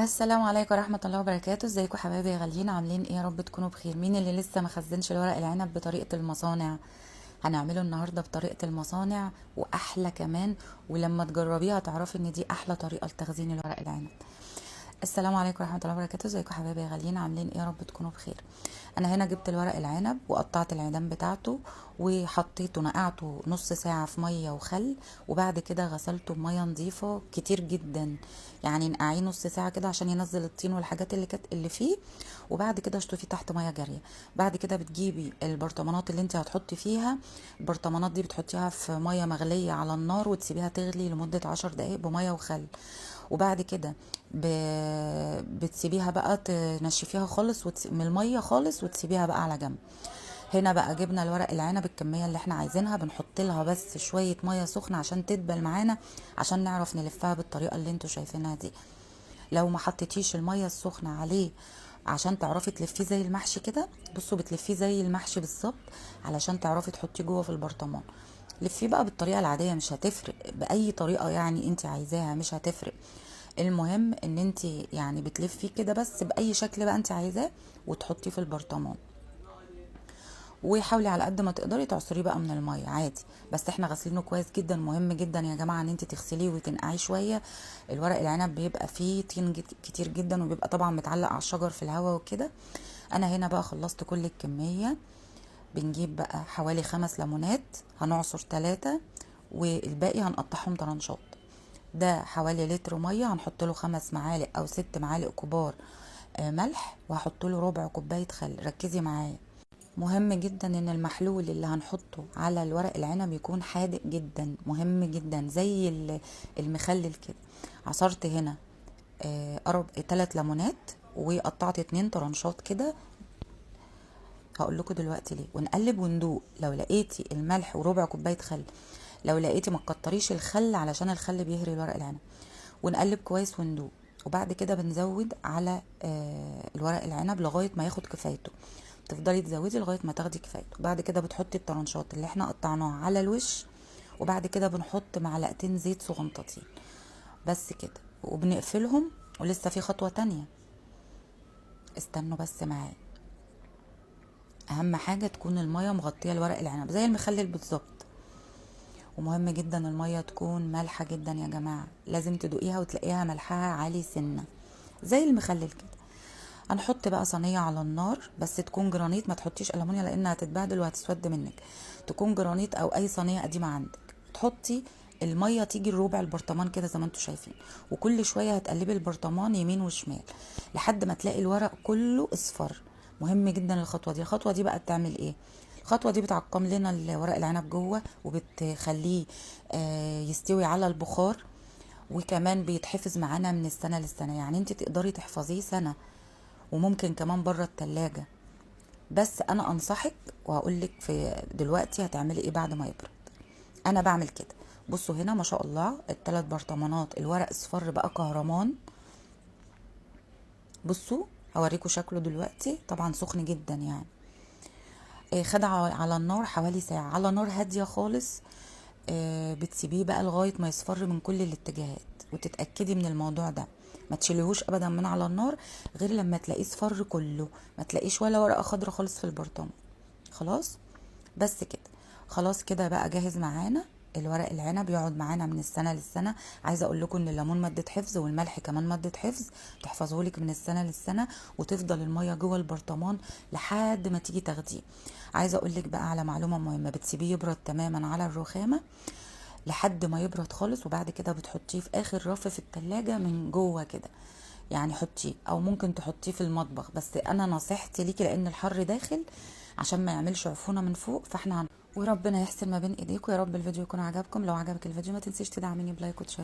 السلام عليكم ورحمة الله وبركاته. ازيكم حبايبي يا غاليين؟ عاملين ايه؟ يا رب تكونوا بخير. مين اللي لسه ما خزنش الورق العنب بطريقة المصانع؟ هنعمله النهاردة بطريقة المصانع واحلى كمان، ولما تجربيها تعرفي ان دي احلى طريقة لتخزين الورق العنب. السلام عليكم ورحمه الله وبركاته. ازيكم حبايبي يا غاليين؟ عاملين ايه؟ يا رب تكونوا بخير. انا هنا جبت الورق العنب وقطعت العيدان بتاعته وحطيته نقعته نص ساعه في ميه وخل، وبعد كده غسلته بميه نظيفه كتير جدا، يعني نقعيه نص ساعه كده عشان ينزل الطين والحاجات اللي كانت اللي فيه، وبعد كده اشطفيه تحت ميه جاريه. بعد كده بتجيبي البرطمانات اللي انت هتحطي فيها، البرطمانات دي بتحطيها في ميه مغليه على النار وتسيبيها تغلي لمده 10 دقايق بميه وخل، وبعد كده بتسيبيها بقى تنشفيها خالص من الميه خالص وتسيبيها بقى على جنب. هنا بقى جبنا الورق العنب الكميه اللي احنا عايزينها، بنحط لها بس شويه ميه سخنه عشان تدبل معانا، عشان نعرف نلفها بالطريقه اللي انتوا شايفينها دي. لو ما حطيتيش الميه السخنه عليه عشان تعرفي تلفيه زي المحشي كده، بصوا بتلفيه زي المحشي بالظبط علشان تعرفي تحطيه جوه في البرطمان. لفيه بقى بالطريقه العاديه، مش هتفرق باي طريقه يعني انت عايزاها، مش هتفرق. المهم ان انت يعني بتلفيه كده بس باي شكل بقى انت عايزاه وتحطيه في البرطمان، وحاولي على قد ما تقدري تعصريه بقى من الميه عادي، بس احنا غاسلينه كويس جدا. مهم جدا يا جماعه ان انت تغسليه وتنقعيه شويه. الورق العنب بيبقى فيه طين كتير جدا، وبيبقى طبعا متعلق على الشجر في الهواء وكده. انا هنا بقى خلصت كل الكميه. بنجيب بقى حوالي 5 ليمونات، هنعصر 3 والباقي هنقطعهم طرنشات. ده حوالي لتر ميه، هنحط له 5 معالق او 6 معالق كبار ملح، وهحط له ربع كوبايه خل. ركزي معايا، مهم جدا ان المحلول اللي هنحطه على الورق العنب يكون حادق جدا، مهم جدا زي المخلل كده. عصرت هنا 3 ليمونات وقطعت 2 طرنشات كده. هقول لكم دلوقتي ليه، ونقلب وندوق. لو لقيتي الملح وربع كوبايه خل، لو لقيتي ما تكتريش الخل علشان الخل بيهري الورق العنب. ونقلب كويس وندوق، وبعد كده بنزود على الورق العنب لغايه ما ياخد كفايته. تفضلي تزودي لغايه ما تاخدي كفايته. بعد كده بتحطي الطرنشات اللي احنا قطعناها على الوش، وبعد كده بنحط معلقتين زيت صغنطتين بس كده، وبنقفلهم. ولسه في خطوه تانية، استنوا بس معايا. اهم حاجه تكون الميه مغطيه الورق العنب زي المخلل بالظبط. ومهم جدا الميه تكون مالحه جدا يا جماعه، لازم تدوقيها وتلاقيها ملحها عالي سنه زي المخلل كده. هنحط بقى صينيه على النار، بس تكون جرانيت، ما تحطيش ألمونيا لانها هتتبهدل وهتسود منك. تكون جرانيت او اي صينيه قديمه عندك. تحطي الميه تيجي ربع البرطمان كده زي ما انتم شايفين، وكل شويه هتقلبي البرطمان يمين وشمال لحد ما تلاقي الورق كله اصفر. مهم جدا الخطوه دي. الخطوه دي بقى بتعمل ايه؟ الخطوه دي بتعقم لنا الورق العنب جوه، وبتخليه يستوي على البخار، وكمان بيتحفظ معانا من السنه للسنه. يعني انت تقدري تحفظيه سنه، وممكن كمان بره التلاجة. بس انا انصحك وهقولك في دلوقتي هتعملي ايه بعد ما يبرد. انا بعمل كده. بصوا هنا ما شاء الله ال3 برطمانات الورق اصفر بقى كهرمان. بصوا هوريكم شكله دلوقتي، طبعا سخن جدا يعني. خد على النار حوالي ساعة على نار هادية خالص. بتسيبيه بقى لغاية ما يصفر من كل الاتجاهات، وتتأكدي من الموضوع ده. ما تشيليهوش ابدا من على النار غير لما تلاقيه صفر كله، ما تلاقيش ولا ورقة خضرا خالص في البرطمان. خلاص بس كده. خلاص كده بقى جاهز معانا الورق العنب، يقعد معانا من السنه للسنه. عايزه اقول لكم ان الليمون ماده حفظ والملح كمان ماده حفظ، تحفظهولك من السنه للسنه، وتفضل الميه جوه البرطمان لحد ما تيجي تاخديه. عايزه اقول لك بقى على معلومه مهمه، بتسيبيه يبرد تماما على الرخامه لحد ما يبرد خالص، وبعد كده بتحطيه في اخر رف في التلاجة من جوه كده. يعني حطيه، او ممكن تحطيه في المطبخ، بس انا نصيحتي ليكي لان الحر داخل عشان ما يعملش عفونه من فوق. وربنا يحسن ما بين ايديكم يا رب. الفيديو يكون عجبكم. لو عجبك الفيديو ما تنسيش تدعميني بلايك وتشير.